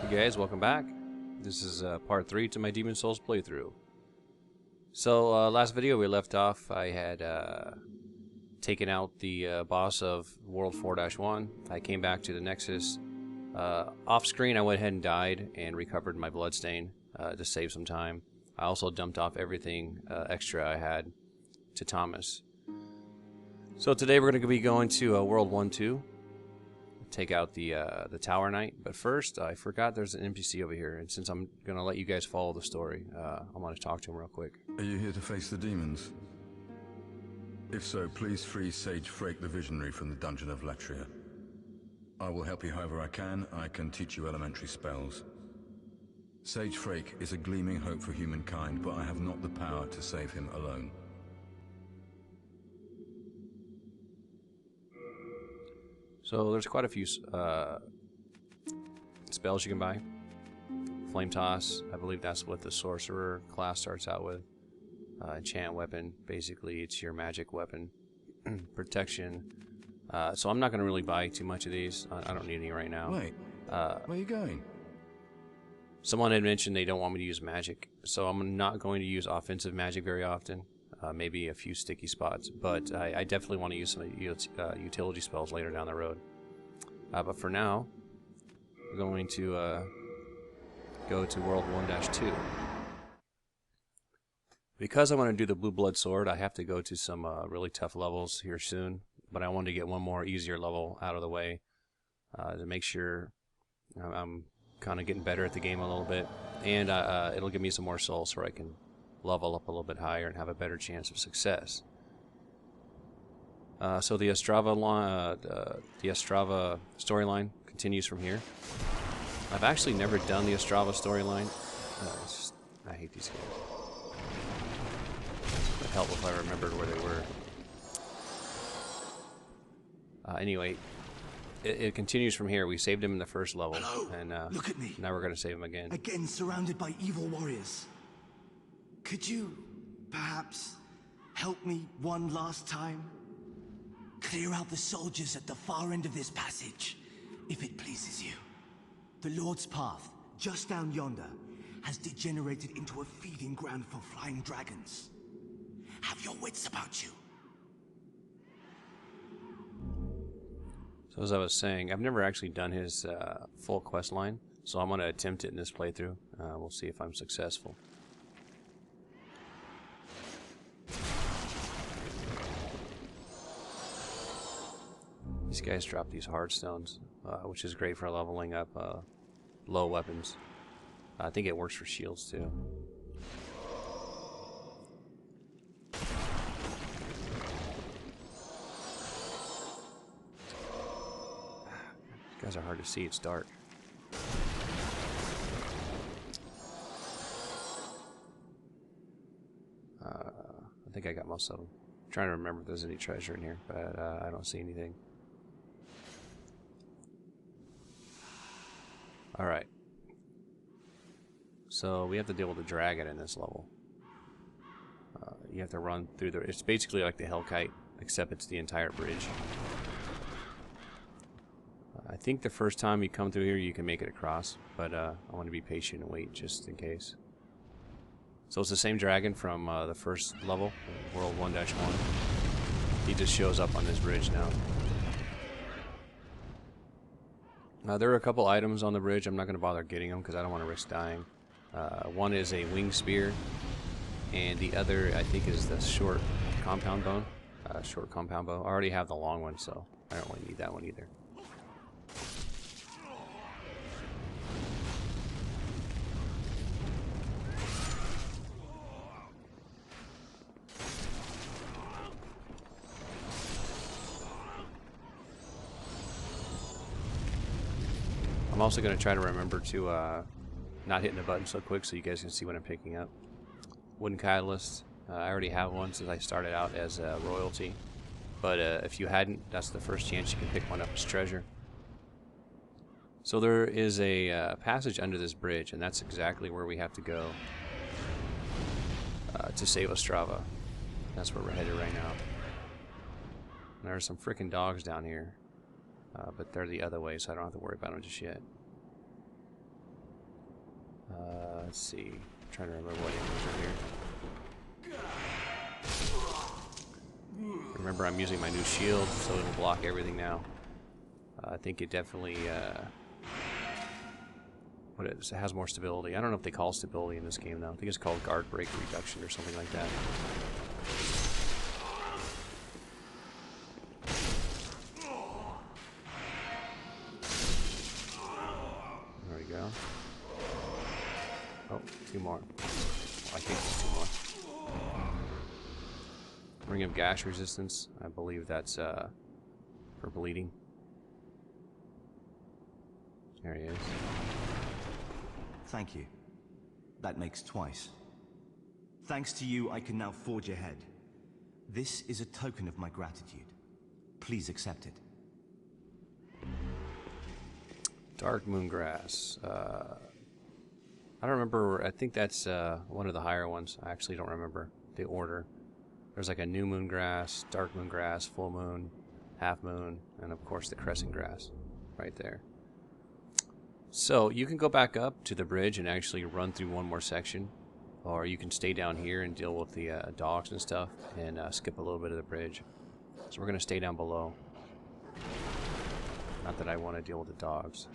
Hey guys, welcome back. This is part 3 to my Demon Souls playthrough. So last video we left off, I had taken out the boss of World 4-1. I came back to the Nexus. Off screen I went ahead and died and recovered my bloodstain to save some time. I also dumped off everything extra I had to Thomas. So today we're going to be going to World 1-2. Take out the Tower Knight, but first I forgot there's an NPC over here, and since I'm gonna let you guys follow the story, I want to talk to him real quick. Are you here to face the demons? If so, please free Sage Frake the Visionary from the Dungeon of Latria. I will help you however I can. I can teach you elementary spells. Sage Frake is a gleaming hope for humankind, but I have not the power to save him alone. So there's quite a few spells you can buy. Flame Toss, I believe that's what the Sorcerer class starts out with. Enchant Weapon, basically it's your magic weapon. Protection. So I'm not going to really buy too much of these. I don't need any right now. Wait, where are you going? Someone had mentioned they don't want me to use magic, so I'm not going to use offensive magic very often. Maybe a few sticky spots, but I definitely want to use some utility spells later down the road. But for now, we're going to go to World 1-2. Because I want to do the Blue Blood Sword, I have to go to some really tough levels here soon, but I want to get one more easier level out of the way to make sure I'm kind of getting better at the game a little bit, and it'll give me some more souls where I can level up a little bit higher and have a better chance of success. So the Ostrava storyline continues from here. I've actually never done the Ostrava storyline. I hate these guys. It would help if I remembered where they were. Anyway, it continues from here. We saved him in the first level. Hello. And look at me. Now we're going to save him again. Again, surrounded by evil warriors. Could you, perhaps, help me one last time? Clear out the soldiers at the far end of this passage, if it pleases you. The Lord's Path, just down yonder, has degenerated into a feeding ground for flying dragons. Have your wits about you. So as I was saying, I've never actually done his full quest line, so I'm going to attempt it in this playthrough. We'll see if I'm successful. These guys drop these hard stones, which is great for leveling up low weapons. I think it works for shields too. These guys are hard to see, it's dark. I think I got most of them. I'm trying to remember if there's any treasure in here, but I don't see anything. Alright. So we have to deal with the dragon in this level. You have to run through the... It's basically like the Hellkite, except it's the entire bridge. I think the first time you come through here you can make it across, but I want to be patient and wait just in case. So it's the same dragon from the first level, World 1-1. He just shows up on this bridge now. There are a couple items on the bridge. I'm not going to bother getting them because I don't want to risk dying. One is a wing spear, and the other I think is the short compound bow. I already have the long one, so I don't really need that one either. I'm also going to try to remember to not hitting the button so quick so you guys can see what I'm picking up. Wooden Catalyst. I already have one since I started out as a royalty. But if you hadn't, that's the first chance you can pick one up as treasure. So there is a passage under this bridge, and that's exactly where we have to go to save Ostrava. That's where we're headed right now. And there are some freaking dogs down here. But they're the other way, so I don't have to worry about them just yet. Let's see. I'm trying to remember what enemies are here. Remember, I'm using my new shield, so it'll block everything now. I think it definitely it has more stability. I don't know if they call stability in this game though. I think it's called guard break reduction or something like that. There we go. Oh, two more. Well, I think there's two more. Ring of gash resistance. I believe that's for bleeding. There he is. Thank you. That makes twice. Thanks to you, I can now forge ahead. This is a token of my gratitude. Please accept it. Dark Moongrass. I don't remember. I think that's one of the higher ones. I actually don't remember the order. There's like a new moongrass, dark moongrass, full moon, half moon, and of course the crescent grass right there. So you can go back up to the bridge and actually run through one more section, or you can stay down here and deal with the dogs and stuff and skip a little bit of the bridge. So we're going to stay down below. Not that I want to deal with the dogs.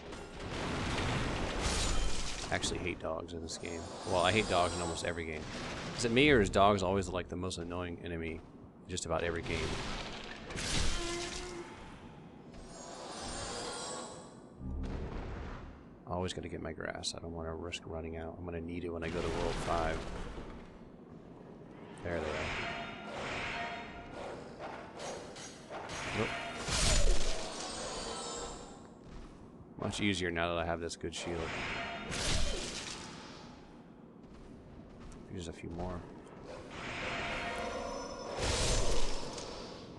I actually hate dogs in this game. Well, I hate dogs in almost every game. Is it me, or is dogs always like the most annoying enemy in just about every game? Always got to get my grass. I don't want to risk running out. I'm going to need it when I go to World 5. There they are. Nope. Much easier now that I have this good shield. Here's a few more.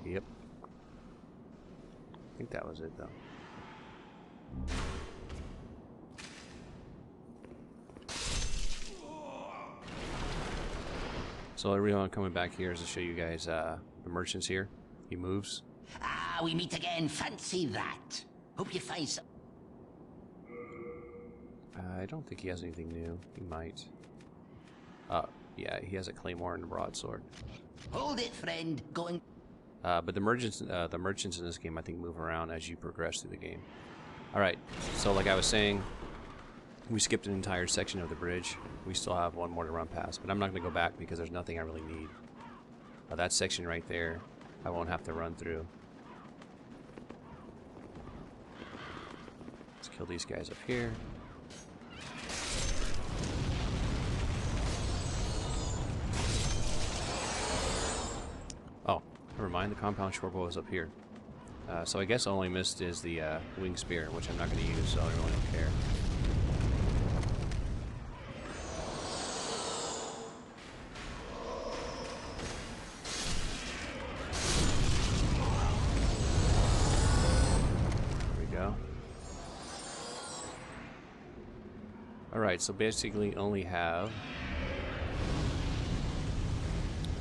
Yep. I think that was it, though. So the reason I'm coming back here is to show you guys the merchants here. He moves. Ah, we meet again. Fancy that. Hope you find some. I don't think he has anything new. He might. Yeah, he has a claymore and a broadsword. Hold it, friend. Going. But the merchants in this game, I think, move around as you progress through the game. All right. So, like I was saying, we skipped an entire section of the bridge. We still have one more to run past, but I'm not going to go back because there's nothing I really need. That section right there, I won't have to run through. Let's kill these guys up here. Oh, never mind. The compound shortbow is up here. So I guess all I missed is the wing spear, which I'm not going to use, so I really don't care. Alright, so basically only have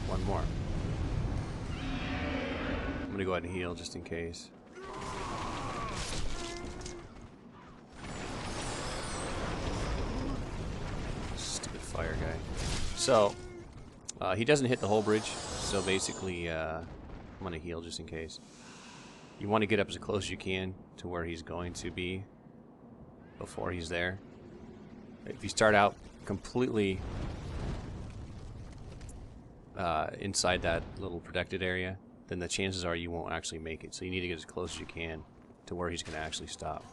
one more. I'm gonna go ahead and heal just in case. Stupid fire guy. So, he doesn't hit the whole bridge, so basically I'm gonna heal just in case. You want to get up as close as you can to where he's going to be before he's there. If you start out completely inside that little protected area, then the chances are you won't actually make it. So you need to get as close as you can to where he's going to actually stop.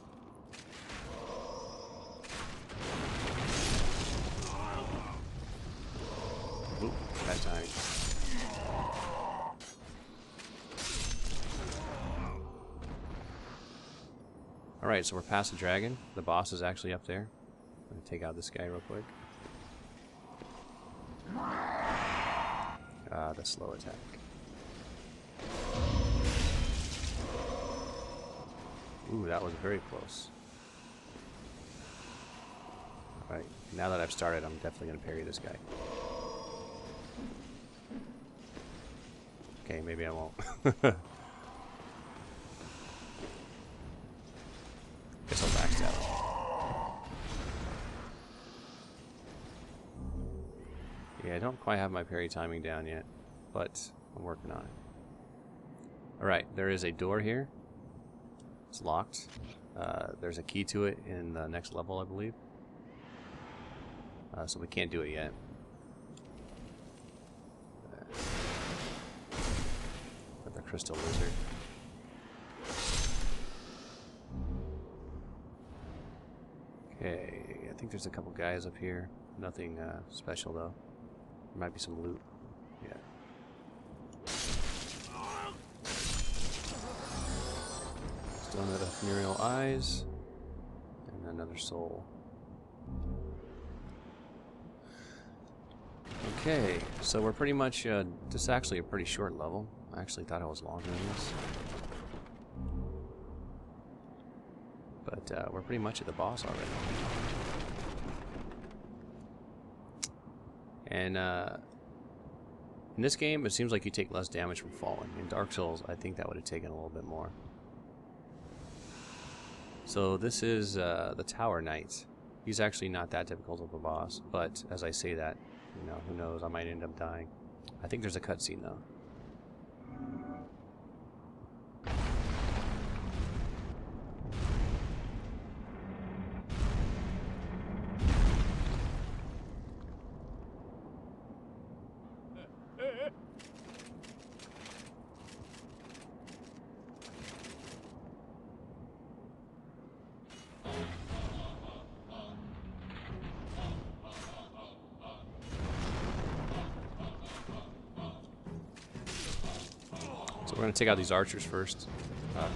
Oop, bad timing. Alright, so we're past the dragon. The boss is actually up there. I'm going to take out this guy real quick. The slow attack. Ooh, that was very close. Alright, now that I've started, I'm definitely going to parry this guy. Okay, maybe I won't. Guess I'll backstab him. I don't quite have my parry timing down yet, but I'm working on it. Alright, there is a door here. It's locked. There's a key to it in the next level, I believe. So we can't do it yet. Got the crystal lizard. Okay, I think there's a couple guys up here. Nothing special though. There might be some loot. Yeah. Stone out of funereal eyes. And another soul. Okay, so we're pretty much, this is actually a pretty short level. I actually thought it was longer than this. But we're pretty much at the boss already. And in this game, it seems like you take less damage from falling. In Dark Souls, I think that would have taken a little bit more. So this is the Tower Knight. He's actually not that difficult of a boss, but as I say that, you know, who knows, I might end up dying. I think there's a cutscene though. So we're going to take out these archers first,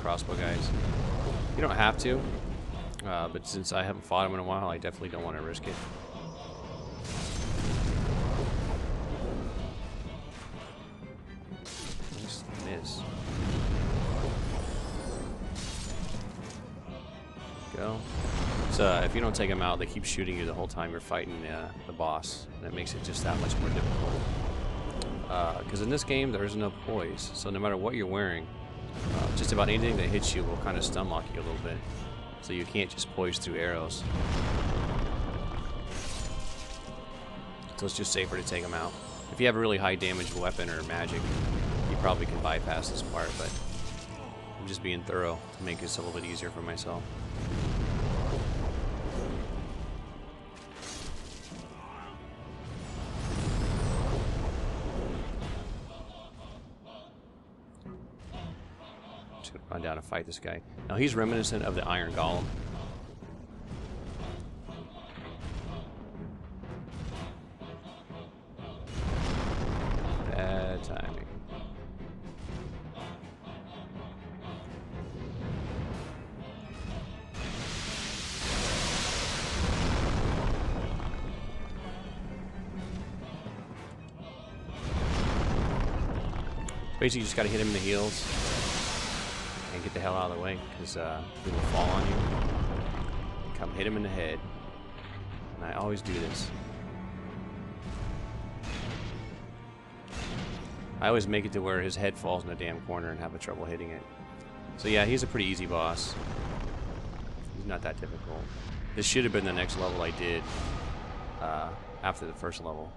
crossbow guys. You don't have to, but since I haven't fought them in a while, I definitely don't want to risk it. Nice miss. Go. So if you don't take them out, they keep shooting you the whole time you're fighting the boss, and it makes it just that much more difficult. Because in this game there is no poise, so no matter what you're wearing, just about anything that hits you will kind of stun lock you a little bit. So you can't just poise through arrows. So it's just safer to take them out. If you have a really high damage weapon or magic, you probably can bypass this part, but I'm just being thorough to make this a little bit easier for myself. Run down and fight this guy. Now he's reminiscent of the Iron Golem. Bad timing. Basically, you just got to hit him in the heels. And get the hell out of the way, because he will fall on you. Come hit him in the head. And I always do this. I always make it to where his head falls in the damn corner and have a trouble hitting it. So yeah, he's a pretty easy boss. He's not that difficult. This should have been the next level I did after the first level.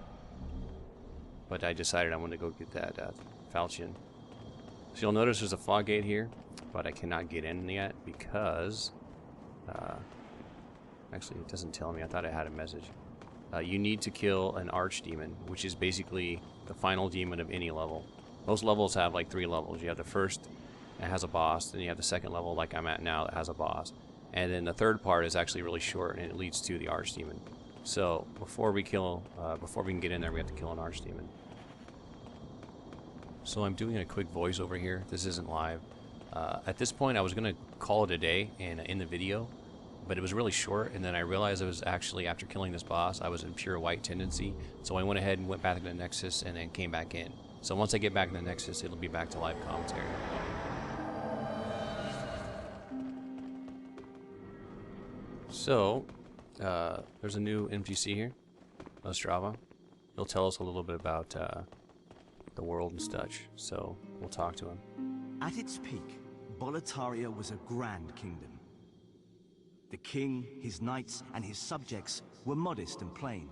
But I decided I wanted to go get that falchion. So you'll notice there's a fog gate here, but I cannot get in yet because, actually it doesn't tell me, I thought I had a message. You need to kill an archdemon, which is basically the final demon of any level. Most levels have like 3 levels. You have the first, that has a boss, then you have the second level like I'm at now that has a boss. And then the third part is actually really short and it leads to the archdemon. So before we can get in there, we have to kill an archdemon. So I'm doing a quick voiceover here. This isn't live. At this point, I was going to call it a day in the video, but it was really short, and then I realized it was actually, after killing this boss, I was in pure white tendency, so I went ahead and went back to the Nexus and then came back in. So once I get back in the Nexus, it'll be back to live commentary. So, there's a new NPC here, Ostrava. He'll tell us a little bit about the world and such, so we'll talk to him. At its peak, Boletaria was a grand kingdom. The king, his knights, and his subjects were modest and plain,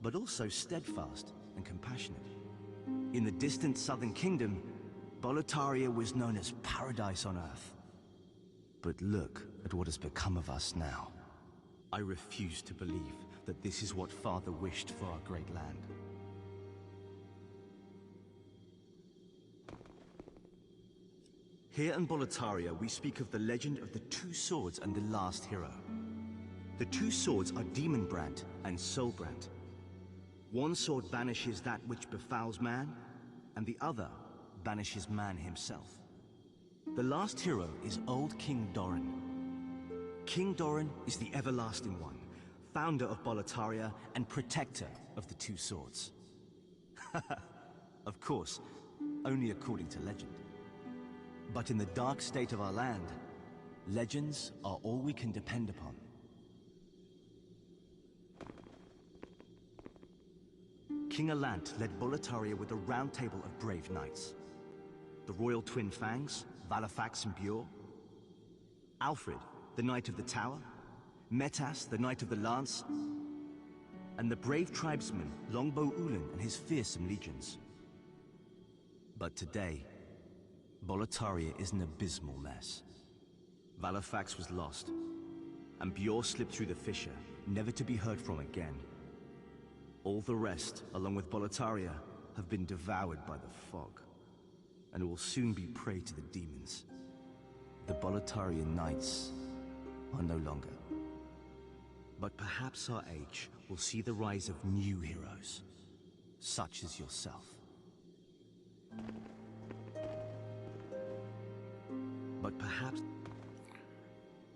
but also steadfast and compassionate. In the distant southern kingdom, Boletaria was known as paradise on earth. But look at what has become of us now. I refuse to believe that this is what Father wished for our great land. Here in Boletaria, we speak of the legend of the two swords and the last hero. The two swords are Demonbrand and Soulbrand. One sword banishes that which befouls man, and the other banishes man himself. The last hero is old King Doran. King Doran is the Everlasting One, founder of Boletaria and protector of the two swords. Of course, only according to legend. But in the dark state of our land, legends are all we can depend upon. King Alant led Boletaria with a round table of brave knights. The royal twin Fangs, Valafax and Bjor. Alfred, the Knight of the Tower. Metas, the Knight of the Lance. And the brave tribesman, Longbow Ulan and his fearsome legions. But today, Boletaria is an abysmal mess. Valafax was lost, and Bjor slipped through the fissure, never to be heard from again. All the rest, along with Boletaria, have been devoured by the fog, and will soon be prey to the demons. The Boletarian Knights are no longer. But perhaps our age will see the rise of new heroes, such as yourself. But perhaps...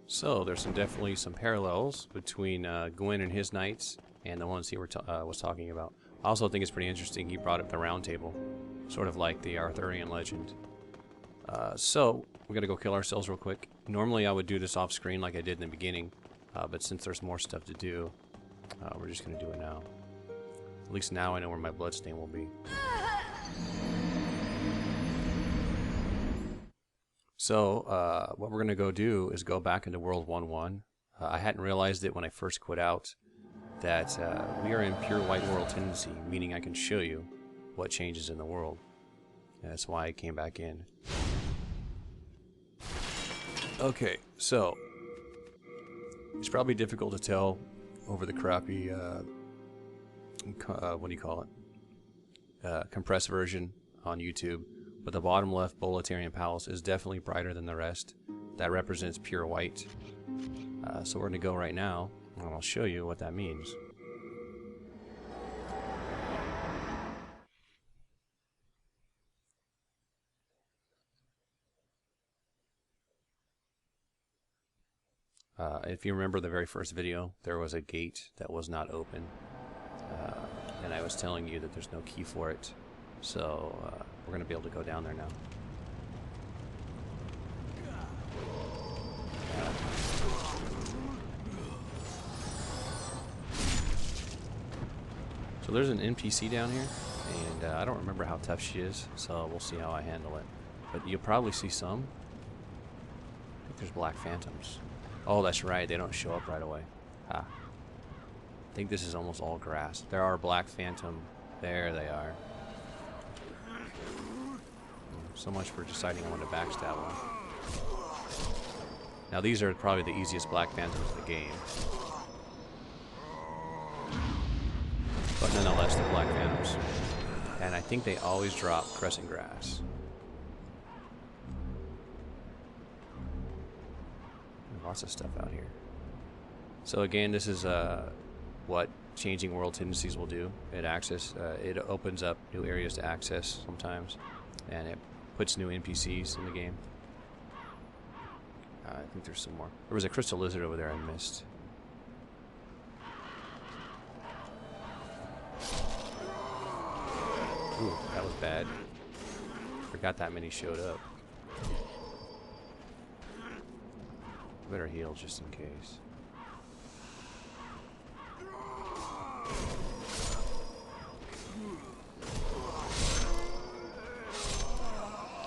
So there's definitely some parallels between Gwyn and his knights and the ones he was talking about. I also think it's pretty interesting he brought up the round table, sort of like the Arthurian legend. So we're gonna go kill ourselves real quick. Normally I would do this off screen like I did in the beginning, but since there's more stuff to do, we're just gonna do it now. At least now I know where my bloodstain will be. So what we're gonna go do is go back into World 1-1. I hadn't realized it when I first quit out that we are in pure white world tendency, meaning I can show you what changes in the world. And that's why I came back in. Okay, so it's probably difficult to tell over the crappy, what do you call it? Compressed version on YouTube. But the bottom left Boletarian Palace is definitely brighter than the rest. That represents pure white. So we're going to go right now, and I'll show you what that means. If you remember the very first video, there was a gate that was not open. And I was telling you that there's no key for it. So we're going to be able to go down there now. So there's an NPC down here, and I don't remember how tough she is, so we'll see how I handle it. But you'll probably see some. I think there's black phantoms. Oh, that's right, they don't show up right away. Ah. I think this is almost all grass. There are black phantom. There they are. So much for deciding when to backstab one. Now these are probably the easiest black phantoms in the game. But nonetheless, they're black phantoms. And I think they always drop crescent grass. Lots of stuff out here. So again, this is what changing world tendencies will do. It opens up new areas to access sometimes, and it puts new NPCs in the game. I think there's some more. There was a crystal lizard over there I missed. Ooh, that was bad. Forgot that many showed up. Better heal just in case.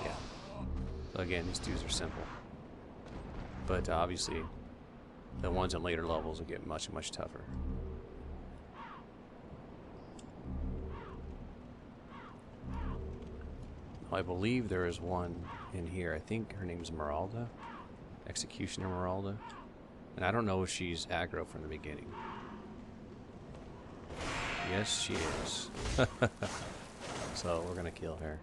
Yeah. So again, these dudes are simple. But obviously, the ones in later levels will get much, much tougher. I believe there is one in here. I think her name's Miralda. Executioner Miralda. And I don't know if she's aggro from the beginning. Yes, she is. So we're gonna kill her.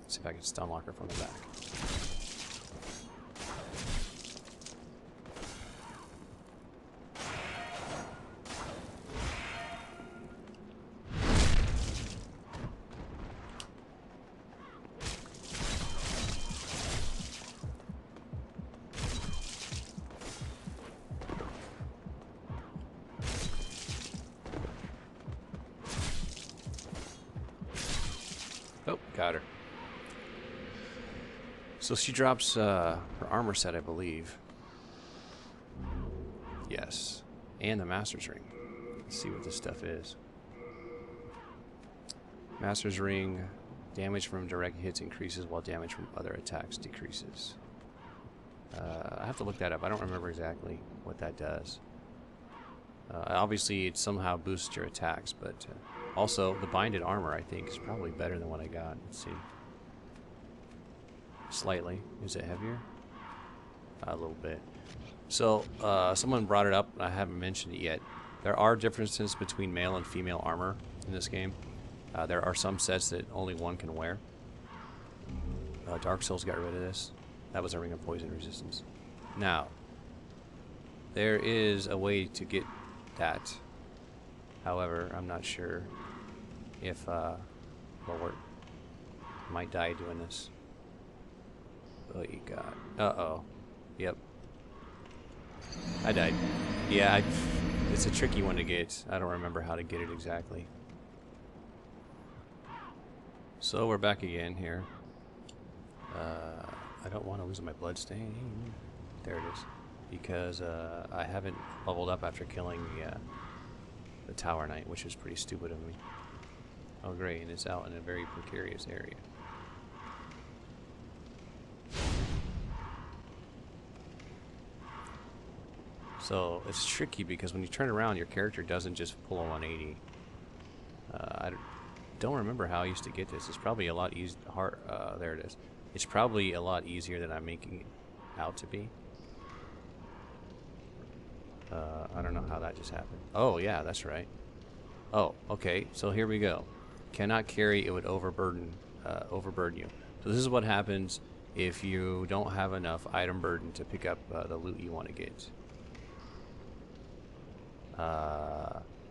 See if I can stun lock her from the back. Oh, got her. So she drops her armor set, I believe. Yes. And the Master's Ring. Let's see what this stuff is. Master's Ring. Damage from direct hits increases while damage from other attacks decreases. I have to look that up. I don't remember exactly what that does. Obviously, it somehow boosts your attacks, but also the binded armor, I think, is probably better than what I got. Let's see. Slightly. Is it heavier? A little bit. So, someone brought it up, and I haven't mentioned it yet. There are differences between male and female armor in this game. There are some sets that only one can wear. Dark Souls got rid of this. That was a Ring of Poison resistance. Now, there is a way to get that. However, I'm not sure if it'll work. Might die doing this. Oh, you got. Uh-oh. Yep. I died. Yeah, it's a tricky one to get. I don't remember how to get it exactly. So we're back again here. I don't want to lose my blood stain. There it is. Because I haven't leveled up after killing the Tower Knight, which is pretty stupid of me. Oh great, and it's out in a very precarious area. So it's tricky because when you turn around, your character doesn't just pull a 180. I don't remember how I used to get this. It's probably a lot easier. There it is. It's probably a lot easier than I'm making it out to be. I don't know how that just happened. Oh yeah, that's right. Oh, okay. So here we go. Cannot carry, it would overburden you. So this is what happens if you don't have enough item burden to pick up the loot you want to get.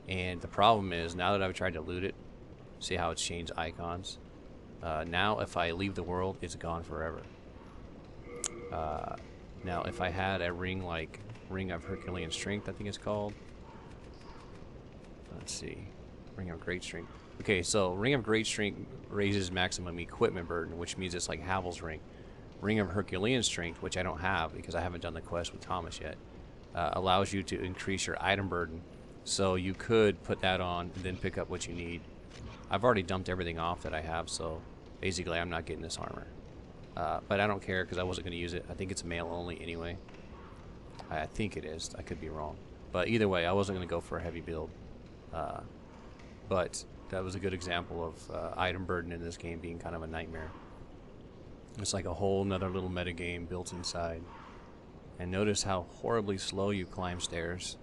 And the problem is, now that I've tried to loot it, see how it's changed icons? Now if I leave the world, it's gone forever. Now if I had a ring like Ring of Herculean Strength, I think it's called. Let's see. Ring of Great Strength. Okay, so Ring of Great Strength raises maximum equipment burden, which means it's like Havel's Ring. Ring of Herculean Strength, which I don't have because I haven't done the quest with Thomas yet, allows you to increase your item burden. So you could put that on and then pick up what you need. I've already dumped everything off that I have, so basically I'm not getting this armor. But I don't care because I wasn't going to use it. I think it's male only anyway. I think it is. I could be wrong. But either way, I wasn't going to go for a heavy build. But that was a good example of item burden in this game being kind of a nightmare. It's like a whole nother little meta game built inside. And notice how horribly slow you climb stairs.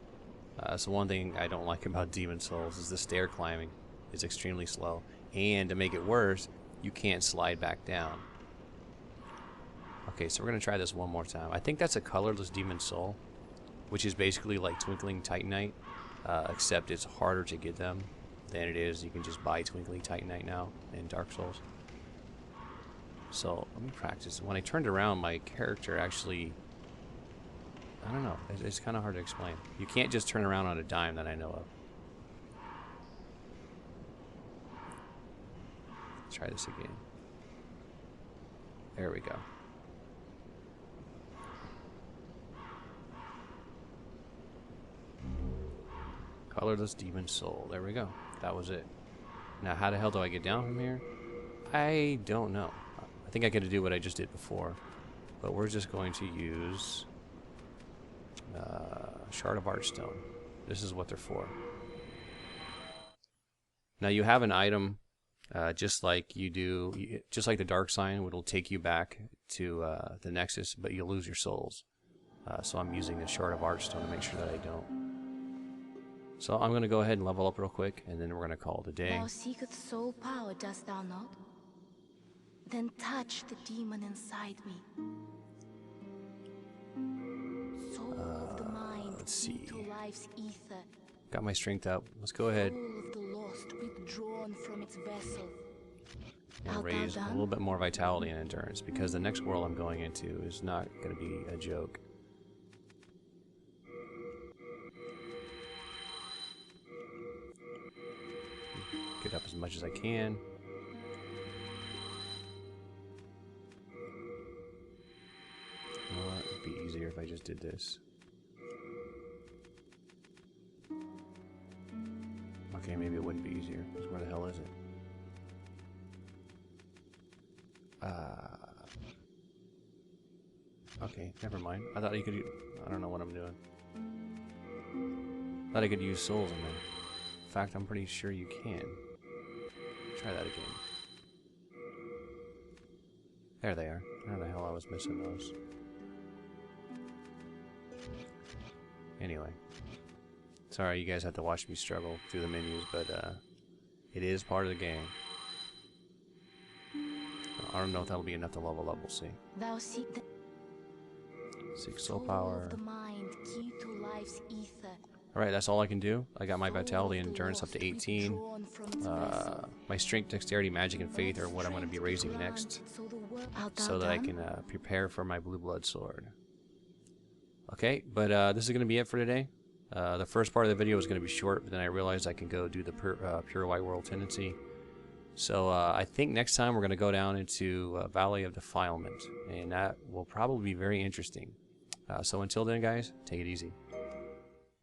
So one thing I don't like about Demon Souls is the stair climbing is extremely slow. And to make it worse, you can't slide back down. Okay, so we're going to try this one more time. I think that's a colorless Demon Soul, which is basically like Twinkling Titanite, except it's harder to get them than it is. You can just buy Twinkling Titanite now in Dark Souls. So let me practice. When I turned around, my character actually, I don't know, it's kind of hard to explain. You can't just turn around on a dime that I know of. Let's try this again. There we go. Colorless Demon Soul. There we go. That was it. Now, how the hell do I get down from here? I don't know. I think I got to do what I just did before. But we're just going to use Shard of Archstone. This is what they're for. Now you have an item, just like you do, just like the dark sign, which will take you back to the Nexus, but you'll lose your souls. So I'm using the Shard of Archstone to make sure that I don't. So I'm going to go ahead and level up real quick, and then we're going to call it a day. Thou seekest soul power, dost thou not? Then touch the demon inside me. Soul of the mind, let's see. to life's ether. Got my strength up. Let's go ahead. Soul of the lost, withdrawn from its vessel. And raise a little bit more vitality and endurance, because the next world I'm going into is not going to be a joke. Get up as much as I can. You know what? It'd be easier if I just did this. Okay, maybe it wouldn't be easier. Because where the hell is it? Okay, never mind. I thought you could. I don't know what I'm doing. Thought I could use souls in there. In fact, I'm pretty sure you can. Try that again. There they are. How the hell I was missing those? Anyway. Sorry, you guys have to watch me struggle through the menus, but it is part of the game. I don't know if that'll be enough to level up. We'll see. Thou seek the soul power. of the mind, key to life's ether. Alright, that's all I can do. I got my vitality and endurance up to 18. My strength, dexterity, magic, and faith are what I'm going to be raising next, so that I can prepare for my blue blood sword. Okay, but this is going to be it for today. The first part of the video was going to be short, but then I realized I can go do the pure white world tendency. So I think next time we're going to go down into Valley of Defilement, and that will probably be very interesting. So until then, guys, take it easy.